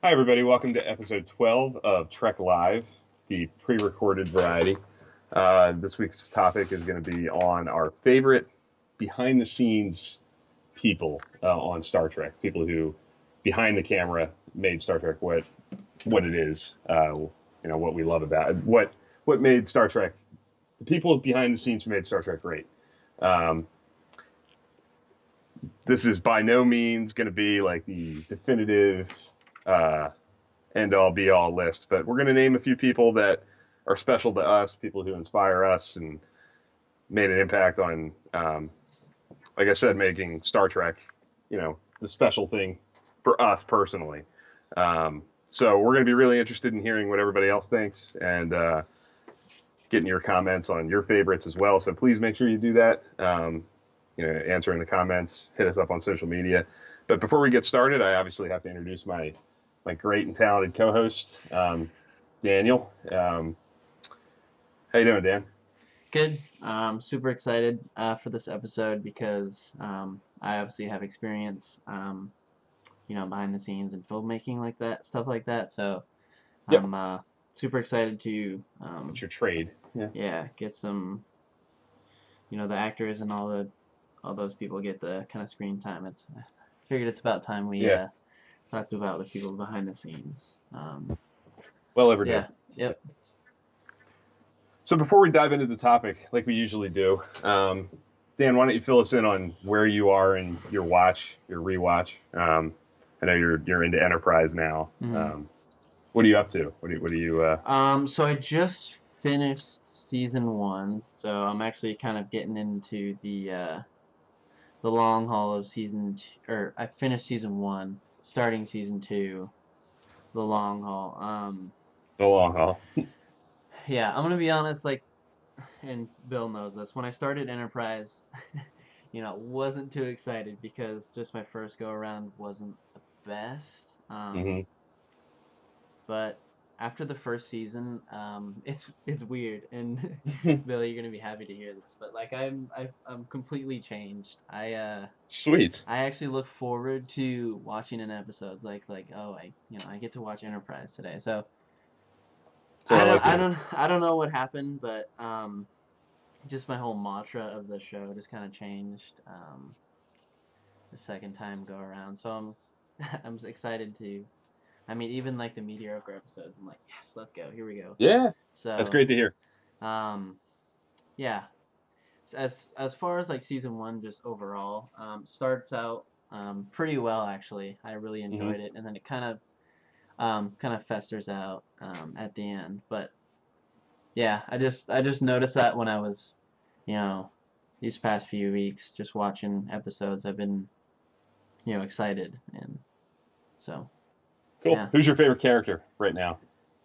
Hi, everybody. Welcome to episode 12 of Trek Live, the pre recorded variety. This week's topic is going to be on our favorite behind the scenes people on Star Trek, people who behind the camera made Star Trek what it is, what we love about it, what made Star Trek, the people behind the scenes who made Star Trek great. Um, this is by no means going to be like the definitive uh, end all be all list, but we're going to name a few people that are special to us, people who inspire us and made an impact on, like I said, making Star Trek, the special thing for us personally. So we're going to be really interested in hearing what everybody else thinks and getting your comments on your favorites as well. So please make sure you do that. Answer in the comments, hit us up on social media. But before we get started, I obviously have to introduce my great and talented co-host, Daniel. How you doing, Dan? Good. Super excited for this episode because I obviously have experience, behind the scenes and filmmaking like that, stuff like that. So Yep. I'm super excited to, That's your trade. Yeah. yeah, get some, the actors and all those people get the kind of screen time. I figured it's about time we Yeah. talked about the people behind the scenes. Well So overdue. yeah, yep. So before we dive into the topic, like we usually do, Dan, why don't you fill us in on where you are in your rewatch? I know you're into Enterprise now. hmm What are you up to? What do you? So I just finished season one, so I'm actually kind of getting into the long haul of season two, or I finished season one, starting season two, the long haul. The long haul. Yeah, I'm gonna be honest, like, and Bill knows this. When I started Enterprise, wasn't too excited because just my first go around wasn't the best. Hmm. But after the first season, it's weird, and Bill, you're gonna be happy to hear this. But like, I'm completely changed. Sweet. I actually look forward to watching an episodes like oh I get to watch Enterprise today. So That's what I like to hear. I don't know what happened, but just my whole mantra of the show just kind of changed the second time go around. So I'm I'm excited to. I mean, even like the mediocre episodes, I'm like, yes, let's go. Here we go. Yeah, that's So great to hear. um yeah, as far as like season one, just overall, starts out pretty well actually. I really Hmm. enjoyed it, and then it kind of festers out at the end. But yeah, I just noticed that when I was, you know, these past few weeks just watching episodes, I've been excited, and so Cool. yeah, Who's your favorite character right now?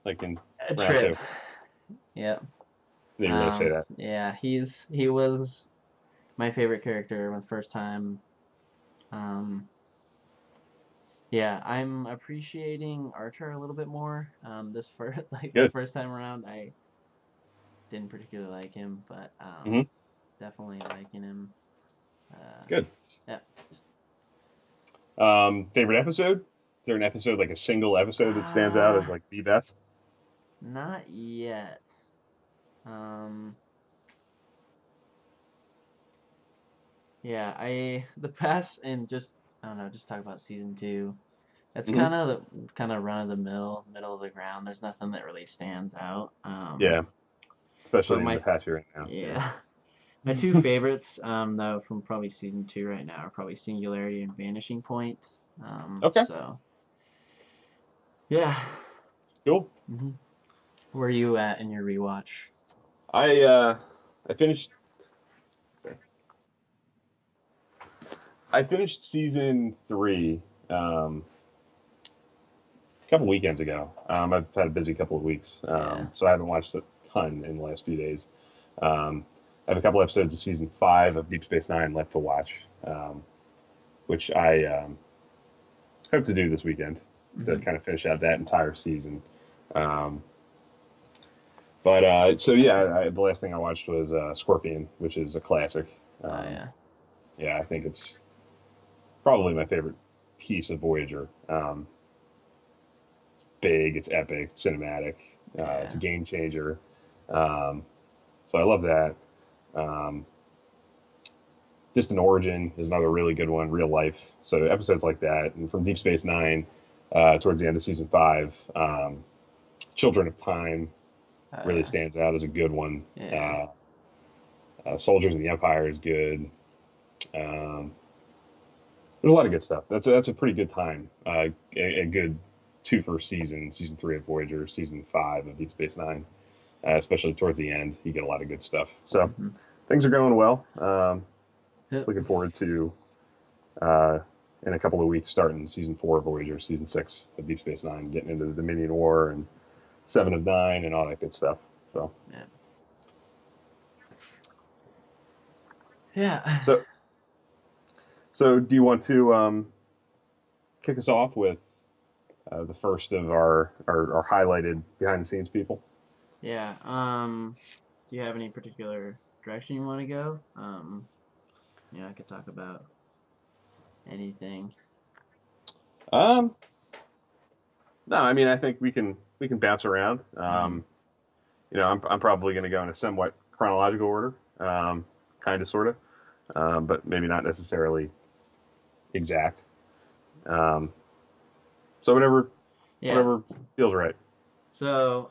Like in a round trip. two? Yeah, Didn't really say that. yeah, he was my favorite character the first time. Um, yeah, I'm appreciating Archer a little bit more. This first like the Good. first time around, I didn't particularly like him, but Hmm. definitely liking him. Uh, Good. yeah. Favorite episode? Is there an episode, like a single episode that stands out Uh, as like the best? Not yet. Um, yeah, I the past and just I don't know, just talk about season two. It's Hmm. kind of run of the mill, middle of the ground. There's nothing that really stands out. Yeah, But especially in the my patch you're in now. Yeah. yeah, my two favorites though from probably season two right now are probably Singularity and Vanishing Point. Okay. So yeah. Cool. Where are you at in your rewatch? I uh I finished I finished season three a couple weekends ago. I've had a busy couple of weeks, Yeah. so I haven't watched a ton in the last few days. I have a couple episodes of season five of Deep Space Nine left to watch, which I hope to do this weekend to hmm kind of finish out that entire season. Um, but so yeah, the last thing I watched was Scorpion, which is a classic. Oh Um, yeah. yeah, I think it's probably my favorite piece of Voyager. big, it's epic, it's cinematic, it's Yeah. a game changer. Um, so I love that. Um, Distant Origin is another really good one, real life. So episodes like that, and from Deep Space Nine, towards the end of season five, Children of Time really Uh, stands out as a good one. yeah. Soldiers of the Empire is good. Um, there's a lot of good stuff. That's a pretty good time. A good two first season, season three of Voyager, season five of Deep Space Nine, especially towards the end, you get a lot of good stuff. So Hmm. things are going well. Yep. Looking forward to uh, in a couple of weeks starting season four of Voyager, season six of Deep Space Nine, getting into the Dominion War and Seven of Nine and all that good stuff. So Yeah. Yeah. so so do you want to kick us off with the first of our highlighted behind the scenes people? Yeah. Do you have any particular direction you want to go? I could talk about anything. Um, no, I mean I think we can bounce around. Hmm. I'm probably going to go in a somewhat chronological order, kind of sort of, but maybe not necessarily exact. Um, so Yeah. whatever feels right. So,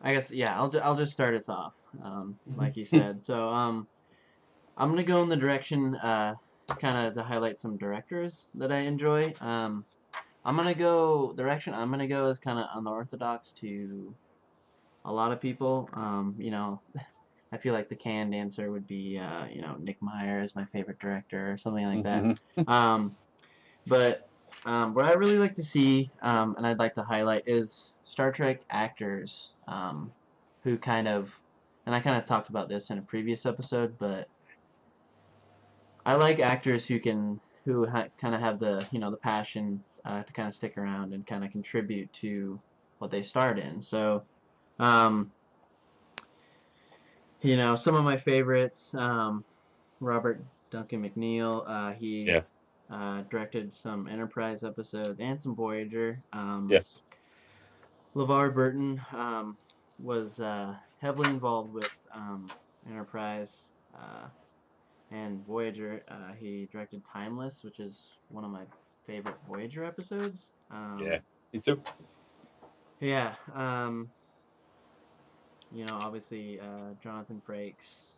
I guess yeah. I'll just start us off. Like you said. So, I'm gonna go in the direction, kind of to highlight some directors that I enjoy. I'm gonna go direction. I'm gonna go is kind of unorthodox to a lot of people. I feel like the canned answer would be, Nick Meyer is my favorite director or something like that. Hmm. Um, but what I really like to see, and I'd like to highlight, is Star Trek actors, who kind of, and I kind of talked about this in a previous episode, but I like actors who kind of have the passion, to kind of stick around and kind of contribute to what they starred in. So, um, some of my favorites, Robert Duncan McNeil. He Yeah. directed some Enterprise episodes and some Voyager. Yes. LeVar Burton, was heavily involved with, Enterprise, and Voyager. He directed Timeless, which is one of my favorite Voyager episodes. Yeah. Me too. Yeah. Obviously, Jonathan Frakes.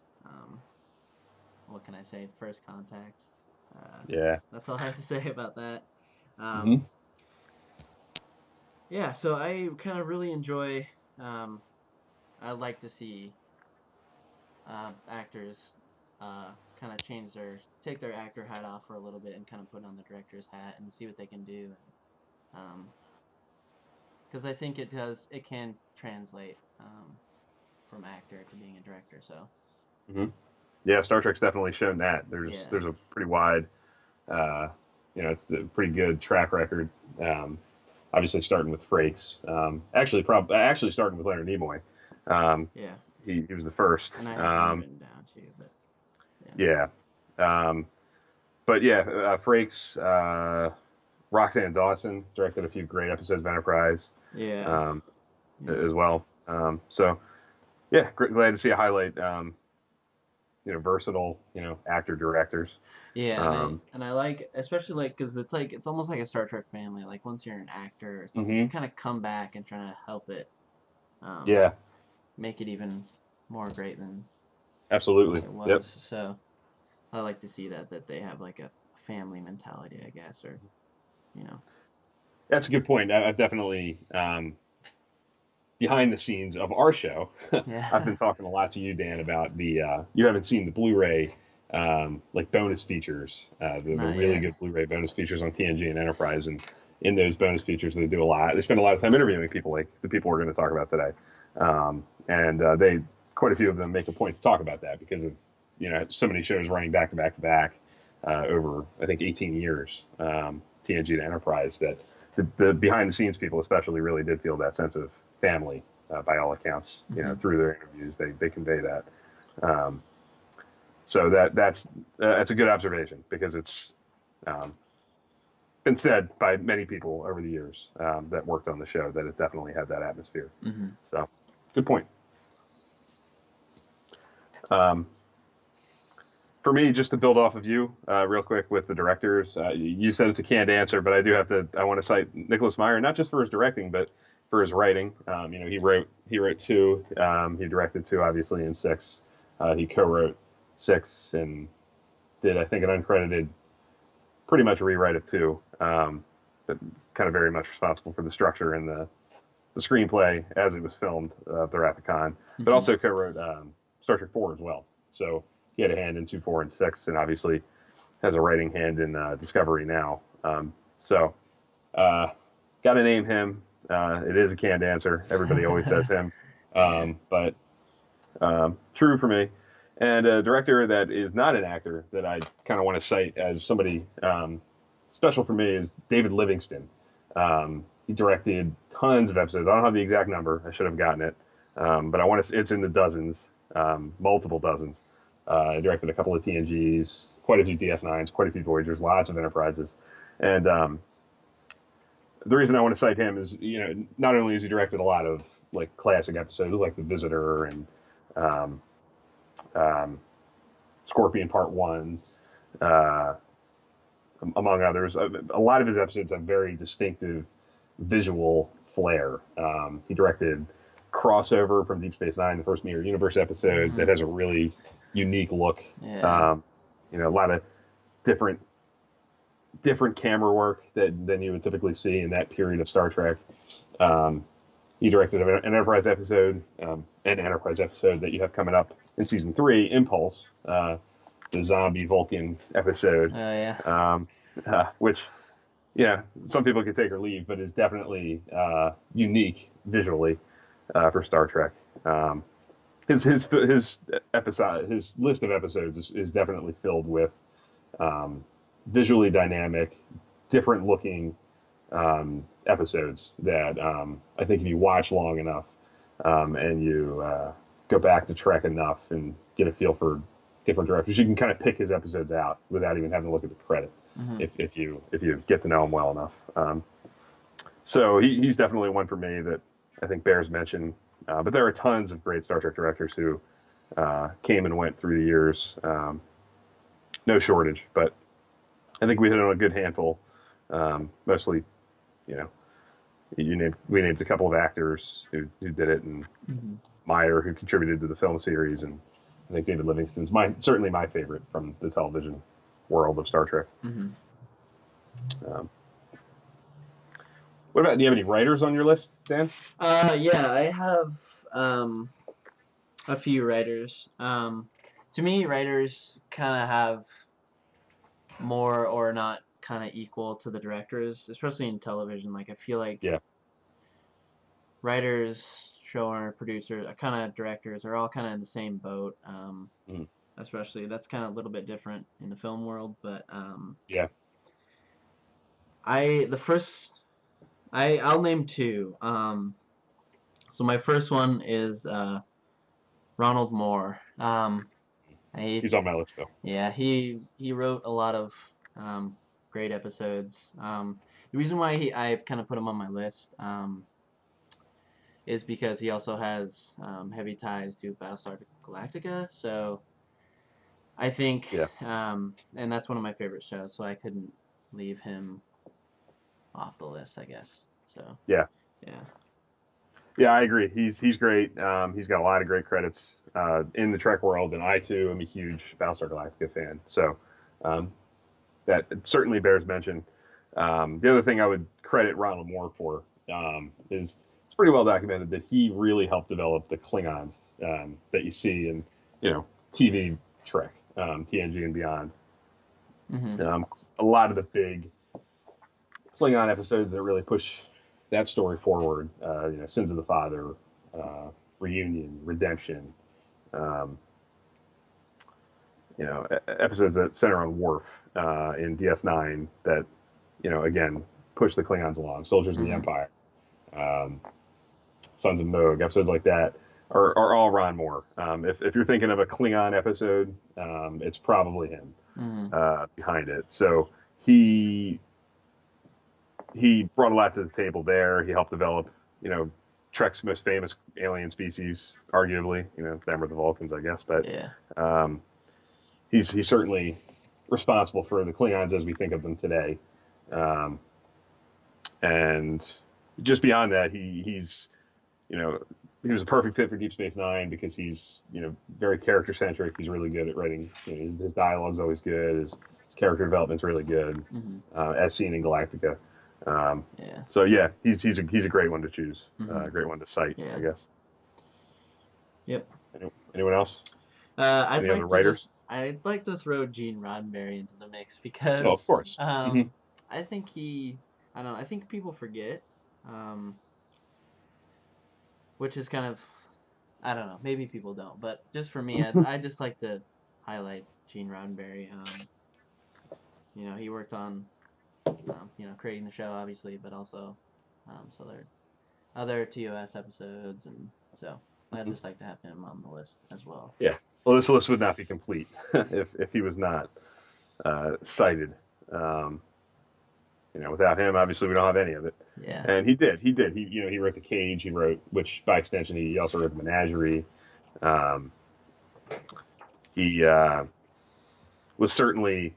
What can I say? First Contact. Uh, Yeah. that's all I have to say about that. Um, Hmm. yeah, so I kind of really enjoy. Um, I like to see, actors, kind of take their actor hat off for a little bit and kind of put on the director's hat and see what they can do. And because I think it can translate, from actor to being a director. So Hmm. Yeah. Star Trek's definitely shown that. There's yeah, there's a pretty wide, uh, pretty good track record. Obviously, starting with Frakes. Actually starting with Leonard Nimoy. Um, yeah, he was the first. and I have him written down too. But yeah, Yeah. Um, but yeah, Frakes, Roxanne Dawson directed a few great episodes of Enterprise, yeah, um, yeah. as well. So yeah, glad to see a highlight. Versatile, actor directors. Yeah, Um, and I like, especially like, because it's almost like a Star Trek family. Like once you're an actor or something, you hmm. kind of come back and try to help it, um, Yeah, make it even more great than absolutely. it Yep. was. So I like to see that they have like a family mentality, I guess, or you know, That's a good point. I've definitely, behind the scenes of our show, I've been yeah, talking a lot to you, Dan, about you haven't seen the Blu-ray, like bonus features, the not really yet. good Blu-ray bonus features on TNG and Enterprise. And in those bonus features, they do a lot. They spend a lot of time interviewing people like the people we're going to talk about today. And they, quite a few of them make a point to talk about that because of, so many shows running back to back to back, over, I think, 18 years, TNG to Enterprise, that the behind the scenes people especially really did feel that sense of family, by all accounts. Hmm. Through their interviews, they convey that. Um, so that's a good observation because it's, um, been said by many people over the years that worked on the show that it definitely had that atmosphere. Hmm. So, good point. Um, for me, just to build off of you real quick with the directors, you said it's a canned answer, but I do have to. I want to cite Nicholas Meyer, not just for his directing, but for his writing. He wrote two. He directed two, obviously, in six. He co-wrote six and did, I think, an uncredited, pretty much a rewrite of two. But kind of very much responsible for the structure and the screenplay as it was filmed of the Wrath of Khan, but Hmm. also co-wrote Star Trek 4 as well. So he had a hand in 2, 4, and 6, and obviously has a writing hand in Discovery now. So got to name him. It is a canned answer. Everybody always says him, Yeah. but true for me. And a director that is not an actor that I kind of want to cite as somebody special for me is David Livingston. He directed tons of episodes. I don't have the exact number. I should have gotten it, but I want to. It's in the dozens, multiple dozens. I directed a couple of TNGs, quite a few DS9s, quite a few Voyagers, lots of Enterprises, and the reason I want to cite him is, not only has he directed a lot of like classic episodes like The Visitor and um, um, Scorpion Part One, uh, among others. A lot of his episodes have very distinctive visual flair. He directed Crossover from Deep Space Nine, the first Mirror Universe episode that Hmm. has a really unique look. Yeah. Um, a lot of different camera work than you would typically see in that period of Star Trek. Um, he directed an Enterprise episode that you have coming up in season 3, Impulse, the zombie Vulcan episode, Oh yeah. which, some people could take or leave, but is definitely unique visually for Star Trek. His list of episodes is definitely filled with um, visually dynamic, different looking episodes that I think if you watch long enough and you go back to Trek enough and get a feel for different directors, you can kind of pick his episodes out without even having to look at the credit Hmm. if you get to know him well enough. So he's definitely one for me that I think bears mention. But there are tons of great Star Trek directors who came and went through the years. No shortage, but I think we hit on a good handful. Mostly, you know, we named a couple of actors who did it, and Hmm. Meyer who contributed to the film series, and I think David Livingston's certainly my favorite from the television world of Star Trek. Hmm. Um, what about? Do you have any writers on your list, Dan? Yeah, I have a few writers. To me, writers kind of have more or not kind of equal to the directors, especially in television. Like I feel like Yeah. writers, showrunner, producers, kind of directors are all kind of in the same boat. Mhm. Especially that's kind of a little bit different in the film world, but Yeah. I the first I'll name two. So my first one is Ronald Moore. I He's on my list though. Yeah, he wrote a lot of great episodes. The reason why I kind of put him on my list is because he also has heavy ties to Battlestar Galactica. So I think, Yeah. and that's one of my favorite shows. So I couldn't leave him off the list, I guess. So Yeah. yeah. Yeah, I agree. He's great. He's got a lot of great credits in the Trek world, and I too am a huge Battlestar Galactica fan. So um, that certainly bears mention. The other thing I would credit Ronald Moore for is it's pretty well documented that he really helped develop the Klingons that you see in TV Trek, TNG and beyond. Hmm. Um, a lot of the big Klingon episodes that really push that story forward. Sins of the Father, Reunion, Redemption. Um, episodes that center on Worf in DS9 that again push the Klingons along. Soldiers of the Hmm. Empire, um, Sons of Moog, episodes like that are all Ron Moore. If you're thinking of a Klingon episode, it's probably him Hmm. behind it. So he he brought a lot to the table there. He helped develop, Trek's most famous alien species, arguably. Them or the Vulcans, I guess. But Yeah. um, he's certainly responsible for the Klingons as we think of them today. Um, and just beyond that, he's you know he was a perfect fit for Deep Space Nine because he's very character centric. He's really good at writing. His dialogue's always good. His character development's really good, as seen in Galactica. Yeah. So yeah, he's a great one to choose. Mhm. Great one to cite, Yeah. I guess. Yep. Anyone else? I'd Any other like to writers? throw Gene Roddenberry into the mix Oh, of because course. Hmm. I think I don't know, I think people forget, um, which is kind of, I don't know, maybe people don't, but just for me, I just like to highlight Gene Roddenberry. He worked on, creating the show, obviously, but also, so there are other TOS episodes, and so I'd just like to have him on the list as well. Yeah. Well, this list would not be complete if he was not cited. Um, without him, obviously, we don't have any of it. Yeah. And he did. He did. He wrote the Cage. He wrote, which by extension, he also wrote the Menagerie. Um, he was certainly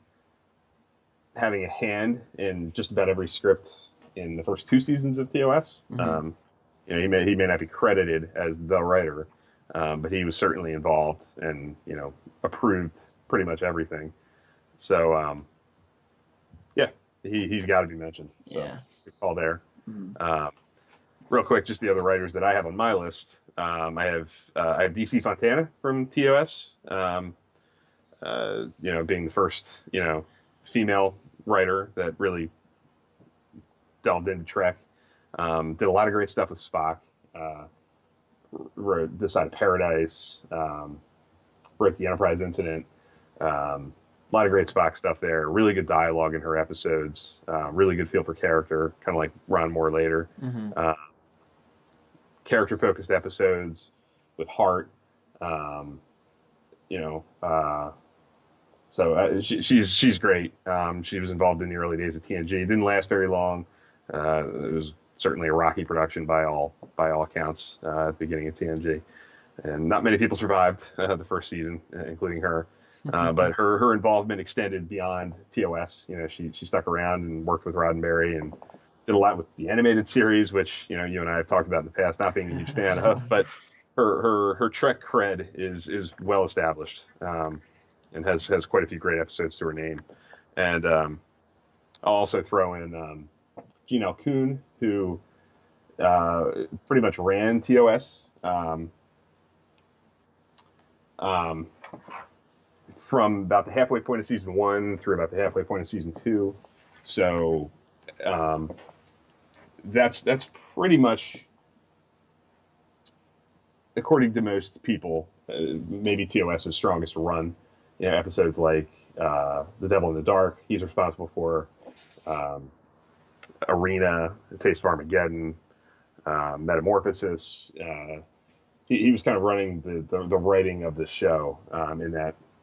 having a hand in just about every script in the first two seasons of TOS. He may not be credited as the writer, but he was certainly involved and approved pretty much everything. So yeah, he's got to be mentioned. So Yeah. good call there. Mhm. Real quick, just the other writers that I have on my list. I have DC Fontana from TOS. Being the first female writer that really delved into Trek. Did a lot of great stuff with Spock. Wrote This Side of Paradise. Wrote the Enterprise Incident. A lot of great Spock stuff there. Really good dialogue in her episodes. Really good feel for character, kind of like Ron Moore later. Character-focused episodes with heart. You know, she's great. She was involved in the early days of TNG. It didn't last very long. It was certainly a rocky production by all accounts at the beginning of TNG, and not many people survived the first season, including her. But her involvement extended beyond TOS. She stuck around and worked with Roddenberry and did a lot with the animated series, which you and I have talked about in the past, not being a huge fan of. But her Trek cred is well established, and has quite a few great episodes to her name. And I'll also throw in Gene Kuhn, who pretty much ran TOS. From about the halfway point of season 1 through about the halfway point of season 2. So that's pretty much, according to most people, maybe TOS's strongest run. Episodes like The Devil in the Dark, he's responsible for. Arena, Taste of Armageddon, Metamorphosis. He was kind of running the writing of the show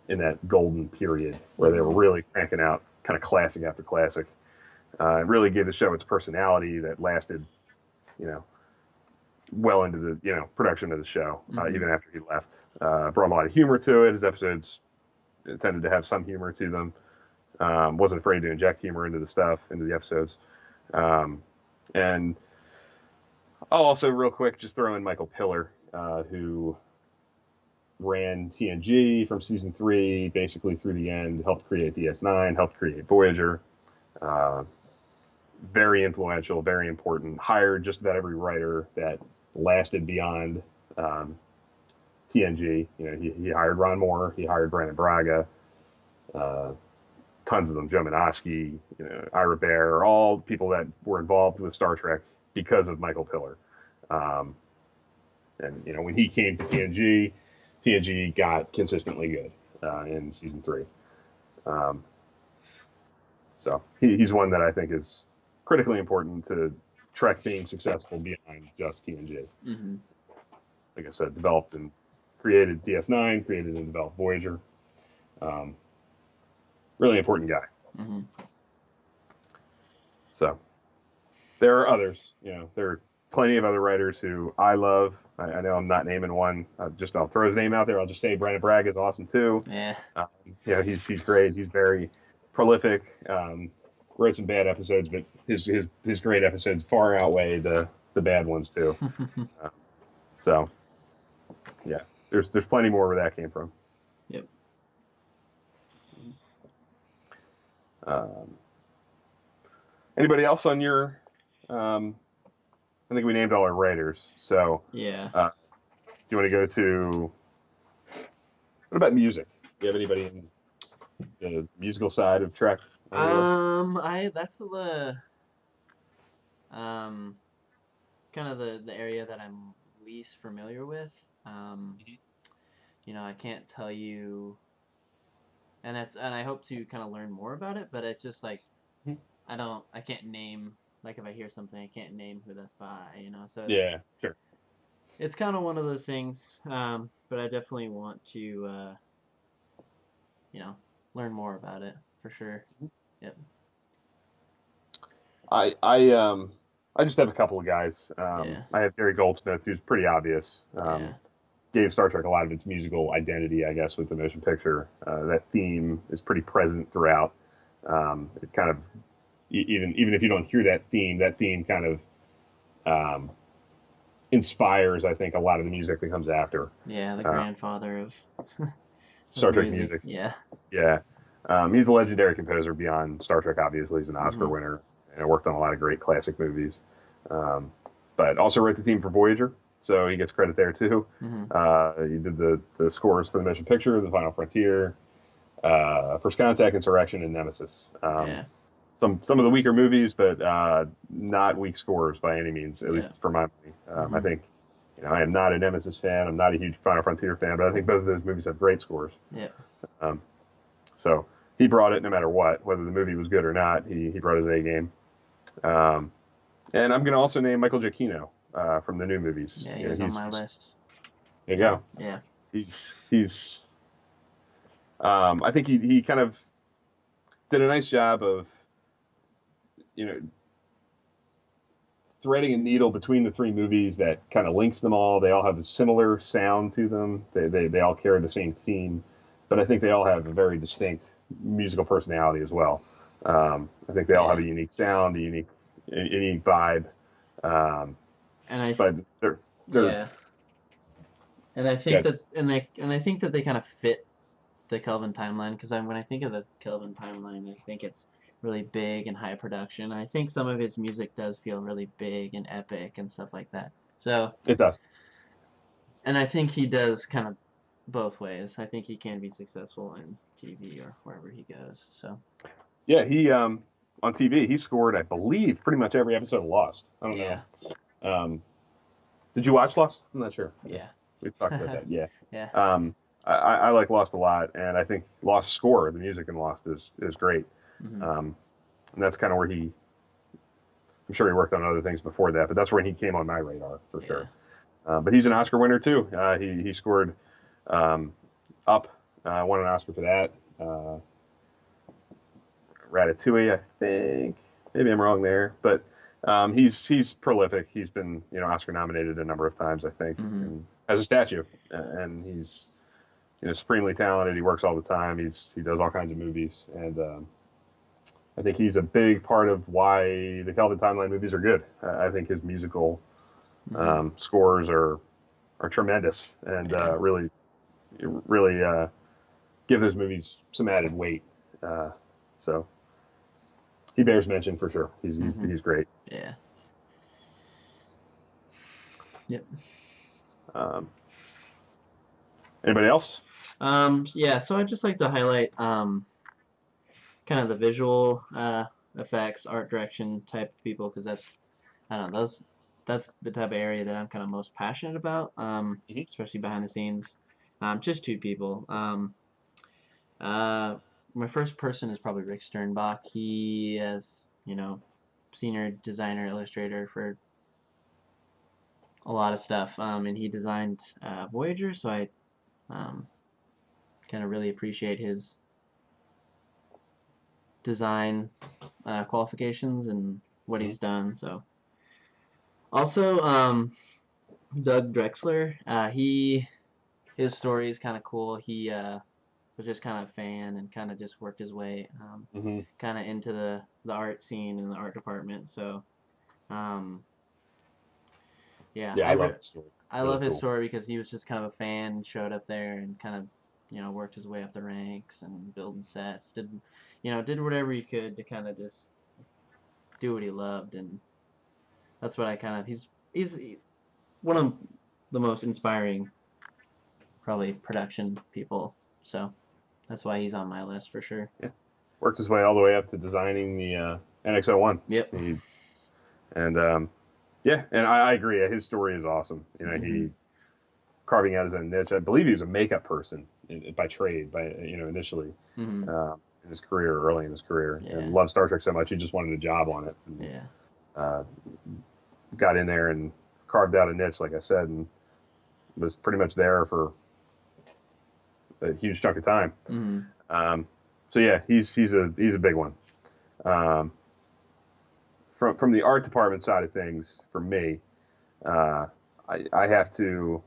in that golden period where they were really cranking out kind of classic after classic. It really gave the show its personality that lasted, well into the production of the show, even after he left. Brought a lot of humor to it. His episodes tended to have some humor to them. Wasn't afraid to inject humor into the episodes. And I'll also real quick just throw in Michael Piller, who ran TNG from season 3 basically through the end, helped create DS9, helped create Voyager. Very influential, very important. Hired just about every writer that lasted beyond TNG. He hired Ron Moore, he hired Brandon Braga, tons of them, Joe Menosky, Ira Bear, all people that were involved with Star Trek because of Michael Piller. And when he came to TNG got consistently good in season 3. So he's one that I think is critically important to Trek being successful beyond just TNG. Like I said, developed and created DS9, created and developed Voyager. Really important guy. So there are others. There are plenty of other writers who I love. I know I'm not naming one. I'll throw his name out there. I'll just say Brandon Bragg is awesome too. Yeah. Um, he's great. He's very prolific. Wrote some bad episodes, but his great episodes far outweigh the bad ones too. Um, so yeah, there's plenty more where that came from. Yep. Um, Anybody else on your? Um, I think we named all our writers. So Yeah. do you want to go to? What about music? Do you have anybody in the musical side of Trek on your list? I that's the um kind of the area that I'm least familiar with. Um, I can't tell you, and I hope to kind of learn more about it, but it's just like I can't name, like if I hear something, I can't name who that's by. So Yeah, sure. it's kind of one of those things. But I definitely want to, you know, learn more about it for sure. Yep. I I um I just have a couple of guys. Yeah. I have Jerry Goldsmith, who's pretty obvious. Yeah. Gave Star Trek a lot of its musical identity, I guess, with the motion picture. That theme is pretty present throughout. It kind of even if you don't hear that theme kind of um, inspires, I think, a lot of the music that comes after Yeah. The uh, grandfather of Star Trek music. music. Yeah. Yeah, he's a legendary composer beyond Star Trek. Obviously, he's an Oscar Hmm. winner and worked on a lot of great classic movies. Um, but also wrote the theme for Voyager, so he gets credit there too. Hmm. He did the scores for the Motion Picture, The Final Frontier, First Contact, Insurrection, and Nemesis. Yeah. Some of the weaker movies, but not weak scores by any means, at Yeah. least for my money. I Hmm. think I am not a Nemesis fan. I'm not a huge Final Frontier fan, but I think both of those movies have great scores. Yeah. Um, so he brought it no matter what, whether the movie was good or not. He brought his A game. Um, and I'm going to also name Michael Giacchino from the new movies. Yeah. He was on my He's list. there you go. So yeah. He's I think he kind of did a nice job of you know threading a needle between the three movies that kind of links them all. They all have a similar sound to them. They all carry the same theme, but I think they all have a very distinct musical personality as well. I think they all have Yeah. a unique sound, a unique vibe. Um, And I but they're yeah. And I think good. that and I think that they kind of fit the Kelvin timeline because when I think of the Kelvin timeline, I think it's really big and high production. I think some of his music does feel really big and epic and stuff like that. So, It does. and I think he does kind of both ways. I think he can be successful in TV or wherever he goes. So, Yeah, he on TV he scored, I believe, pretty much every episode of Lost. I don't know. yeah, Um, did you watch Lost? I'm not sure. yeah, We talked about that. Yeah. yeah. Um, I like Lost a lot, and I think Lost score, the music in Lost is great. Hmm. Um, and that's kind of where I'm sure he worked on other things before that, but that's when he came on my radar for Yeah. sure. But he's an Oscar winner too. He scored um, Up, won an Oscar for that. Ratatouille, I think. Maybe I'm wrong there, but he's prolific. He's been Oscar nominated a number of times, I think, Hmm. and as a statue. And he's supremely talented. He works all the time. He does all kinds of movies, and I think he's a big part of why the Kelvin Timeline movies are good. I think his musical Hmm. scores are tremendous and Yeah. really give those movies some added weight. Uh, so he bears mention for sure. He's he's, Hmm. he's great. Yeah. Yep. Um, Anybody else? Yeah. So I'd just like to highlight kind of the visual effects, art direction type of people because I don't know that's the type of area that I'm kind of most passionate about, Mhm. especially behind the scenes. Just two people. Uh, my first person is probably Rick Sternbach. He is senior designer illustrator for a lot of stuff, and he designed Voyager, so I um, kind of really appreciate his design qualifications and what Mhm. he's done. So also, Doug Drexler, his story is kind of cool. He was just kind of a fan and kind of just worked his way Mhm. kind of into the art scene and the art department. So um, yeah, Yeah, I love that story. I Really love his cool. story because he was just kind of a fan, showed up there and kind of worked his way up the ranks and building sets. Did whatever he could to kind of just do what he loved, and that's what I kind of he's one of the most inspiring probably production people. So that's why he's on my list for sure. Yeah, worked his way all the way up to designing the NX-01. Yep. He and yeah, and I agree. His story is awesome. Hmm. He carving out his own niche. I believe he was a makeup person by trade, initially Hmm. in his career, early in his career, and Yeah. loved Star Trek so much he just wanted a job on it, and Yeah. uh, got in there and carved out a niche, like I said, and was pretty much there for a huge chunk of time. Hmm. Um, so yeah, he's a big one. Um, from the art department side of things, for me, uh, I have to.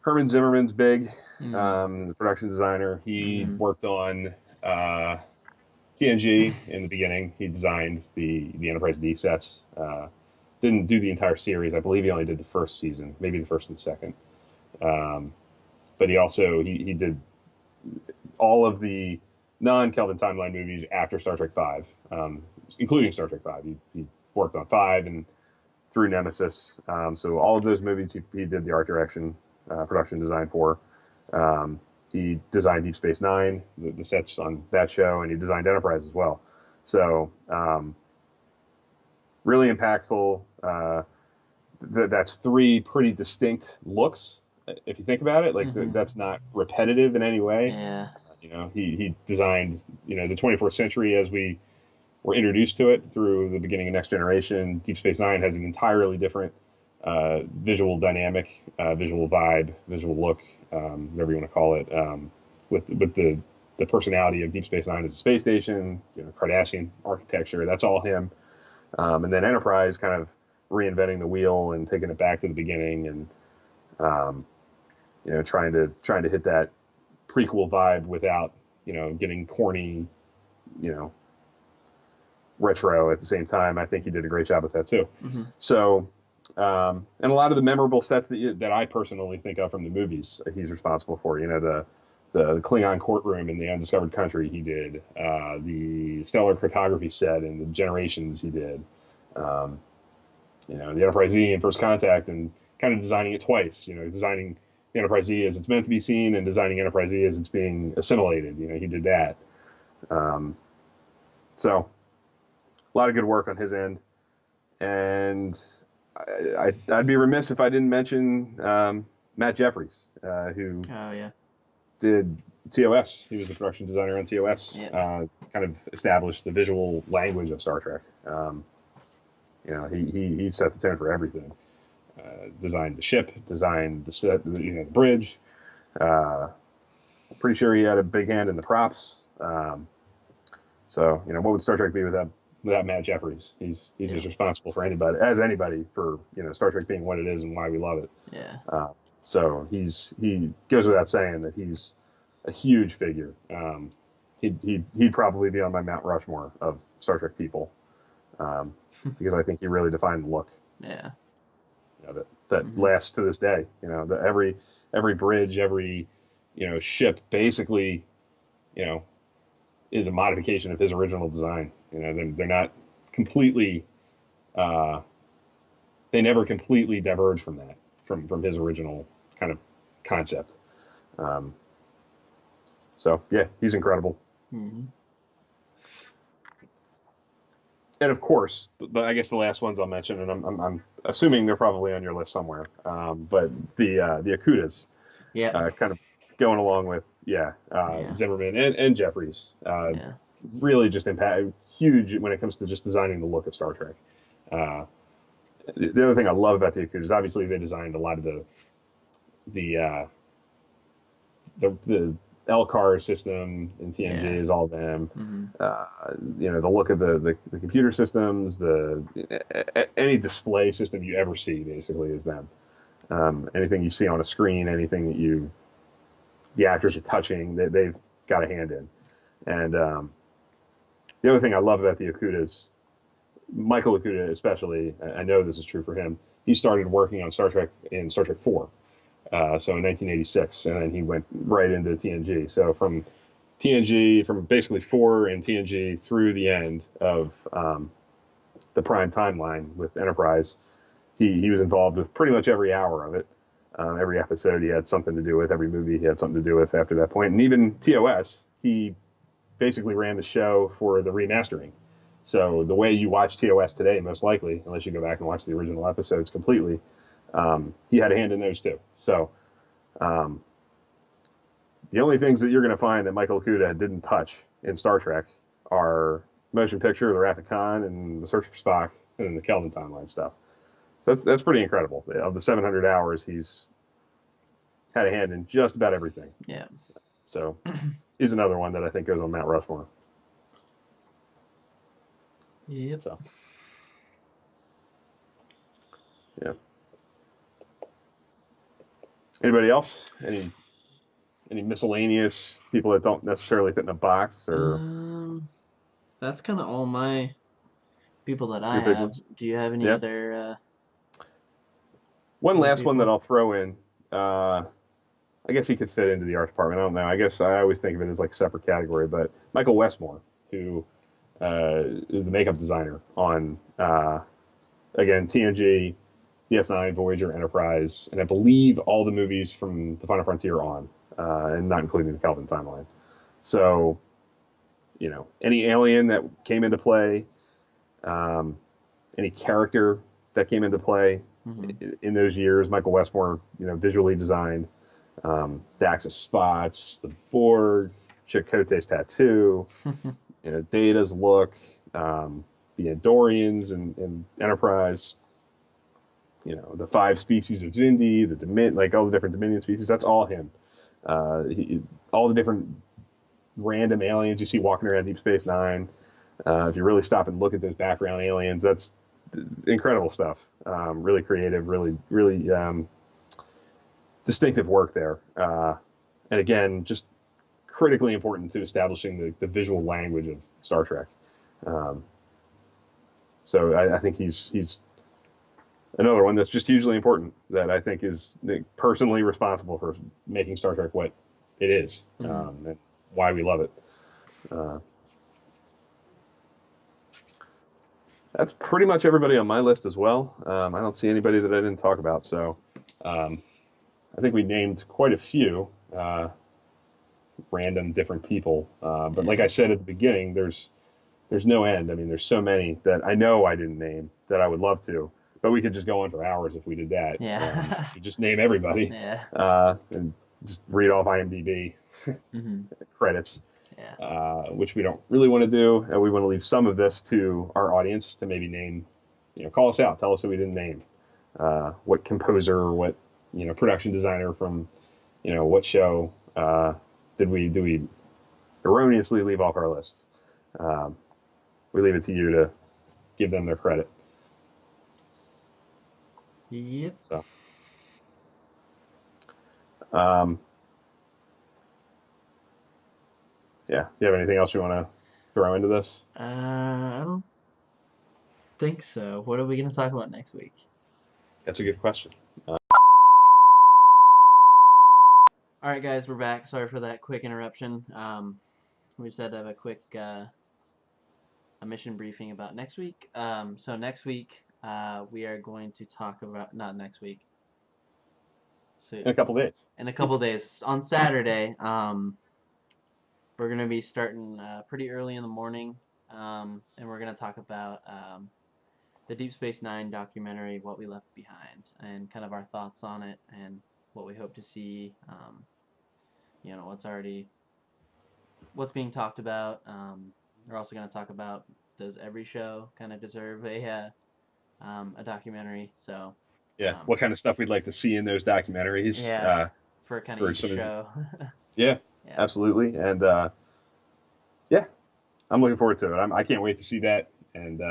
Herman Zimmerman's big, Hmm. the production designer. He Hmm. worked on TNG in the beginning. He designed the Enterprise D sets. Didn't do the entire series. I believe he only did the first season, maybe the first and second. Um, but he also he did all of the non-Kelvin timeline movies after Star Trek Five, including Star Trek Five. He worked on Five and through Nemesis. So all of those movies he did the art direction, production design for. Um, he designed Deep Space Nine, the sets on that show, and he designed Enterprise as well. So really impactful. That's three pretty distinct looks. If you think about it, like Hmm. that's not repetitive in any way. Yeah. He designed the 24th century as we were introduced to it through the beginning of Next Generation. Deep Space Nine has an entirely different visual dynamic, visual vibe, visual look, whatever you want to call it, with the personality of Deep Space Nine as a space station, Cardassian architecture. That's all him. And then Enterprise kind of reinventing the wheel and taking it back to the beginning, and um, trying to hit that prequel vibe without getting corny, you know retro at the same time. I think he did a great job with that too. Hmm. So, and a lot of the memorable sets that I personally think of from the movies, he's responsible for. The Klingon courtroom in the Undiscovered Country, he did. The stellar cartography set and the Generations, he did. Um, the Enterprise E in First Contact, and kind of designing it twice. Designing the Enterprise E as it's meant to be seen, and designing Enterprise E as it's being assimilated. He did that. Um, so a lot of good work on his end. And would be remiss if I didn't mention Matt Jeffries, who Oh yeah. did TOS. He was the production designer on TOS. Yep. Kind of established the visual language of Star Trek. He set the tone for everything. Designed the ship, designed the set, the bridge. I'm pretty sure he had a big hand in the props. So what would Star Trek be without Matt Jeffries? He's Yep. as responsible for anybody for Star Trek being what it is and why we love it. Yeah. So he goes without saying that he's a huge figure. He'd probably be on my Mount Rushmore of Star Trek people, because I think he really defined the look, Yeah. that Hmm. lasts to this day. Every bridge, every ship basically you know is a modification of his original design. They're not completely. Uh, they never completely diverge from that, from his original kind of concept. Um, so yeah, he's incredible. Hmm. And of course, I guess the last ones I'll mention, and I'm assuming they're probably on your list somewhere. But the Akutas, Yep. kind of going along with Yeah. Zimmerman and Jeffries, Yeah. really just impact huge when it comes to just designing the look of Star Trek. Uh, the other thing I love about the Akutas, obviously they designed a lot of the the LCAR system in TNG Yeah. is all them. Mm-hmm. The look of the computer systems, any display system you ever see basically is them. Anything you see on a screen, anything that the actors are touching, they've got a hand in. And the other thing I love about the Okudas, Michael Okuda especially, I know this is true for him. He started working on Star Trek in Star Trek 4, so in 1986, and then he went right into TNG. So from TNG, from basically 4 and TNG through the end of the Prime timeline with Enterprise, he was involved with pretty much every hour of it. Every episode he had something to do with. Every movie he had something to do with after that point. And even TOS, he basically ran the show for the remastering. So the way you watch TOS today, most likely, unless you go back and watch the original episodes completely, he had a hand in those too. So um, the only things that you're going to find that Michael Okuda didn't touch in Star Trek are motion picture, the Wrath of Khan, and the Search for Spock, and then the Kelvin timeline stuff. So that's pretty incredible. Of the 700 hours, he's had a hand in just about everything. Yeah. So he's another one that I think goes on Mount Rushmore. Yep. So yeah. Anybody else? Any miscellaneous people that don't necessarily fit in a box, or That's kind of all my people that I your big have. ones? Do you have any Yeah. other? One last one people? that I'll throw in. I guess he could fit into the art department. I don't know. I guess I always think of it as like a separate category. But Michael Westmore, who is the makeup designer on again TNG, DS9, Voyager, Enterprise, and I believe all the movies from the Final Frontier on, and not including the Kelvin timeline. So, any alien that came into play, any character that came into play in those years, Michael Westmore, visually designed. Dax's spots, the Borg, Chakotay's tattoo, Data's look, the Andorians and Enterprise, the 5 species of Xindi, like all the different Dominion species. That's all him. All the different random aliens you see walking around Deep Space Nine. If you really stop and look at those background aliens, that's incredible stuff. Really creative, really distinctive work there. And again, just critically important to establishing the visual language of Star Trek. So I think he's another one that's just hugely important that I think is personally responsible for making Star Trek what it is, and why we love it. That's pretty much everybody on my list as well. I don't see anybody that I didn't talk about, so I think we named quite a few random different people. But like I said at the beginning, there's no end. I mean, there's so many that I know I didn't name that I would love to, but we could just go on for hours if we did that. Yeah. Just name everybody. Yeah. And just read off IMDb credits. Yeah. Which we don't really want to do, and we want to leave some of this to our audience to maybe name. Call us out. Tell us who we didn't name. What composer, what production designer from what show did we erroneously leave off our list. We leave it to you to give them their credit. Yep. So, yeah. Do you have anything else you want to throw into this? I don't think so. What are we going to talk about next week? That's a good question. All right, guys, we're back. Sorry for that quick interruption. We just had to have a quick a mission briefing about next week. So next week we are going to talk about not next week. So In a couple days. In a couple days on Saturday. We're gonna be starting pretty early in the morning, and we're gonna talk about the Deep Space Nine documentary, What We Left Behind, and kind of our thoughts on it and what we hope to see. What's being talked about. We're also going to talk about, does every show kind of deserve a documentary? So Yeah, what kind of stuff we'd like to see in those documentaries? yeah, for kind of for each some of show. yeah, Yeah. absolutely. And yeah, I'm looking forward to it. I can't wait to see that, and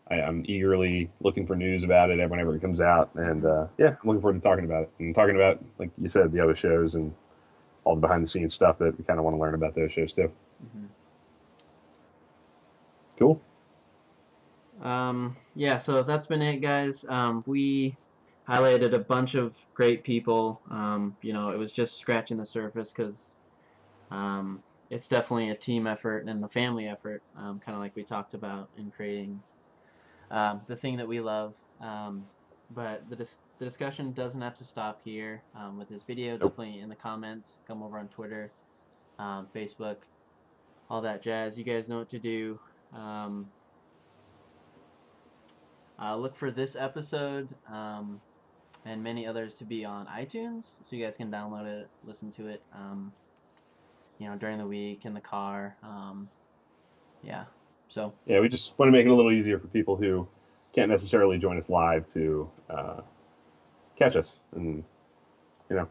I'm eagerly looking for news about it whenever it comes out. And Hmm. yeah, I'm looking forward to talking about it and talking about, like you said, the other shows and all the behind the scenes stuff that we kind of want to learn about those shows too. Hmm. Cool. Yeah, so that's been it, guys. We highlighted a bunch of great people. It was just scratching the surface because um, it's definitely a team effort and a family effort, kind of like we talked about in creating the thing that we love. But the discussion doesn't have to stop here with this video. Nope. Definitely in the comments, come over on Twitter, Facebook, all that jazz. You guys know what to do. Um, look for this episode and many others to be on iTunes, so you guys can download it, listen to it, during the week in the car. Yeah. So Yeah, we just want to make it a little easier for people who can't necessarily join us live to catch us, and you know,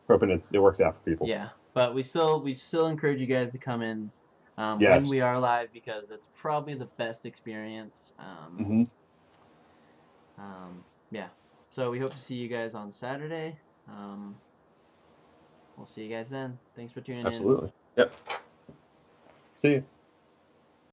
hoping it works out for people. yeah, but we still encourage you guys to come in when Yes. we are live because it's probably the best experience. Hmm. Yeah. So we hope to see you guys on Saturday. Um, we'll see you guys then. Thanks for tuning in. Absolutely. Yep. See you.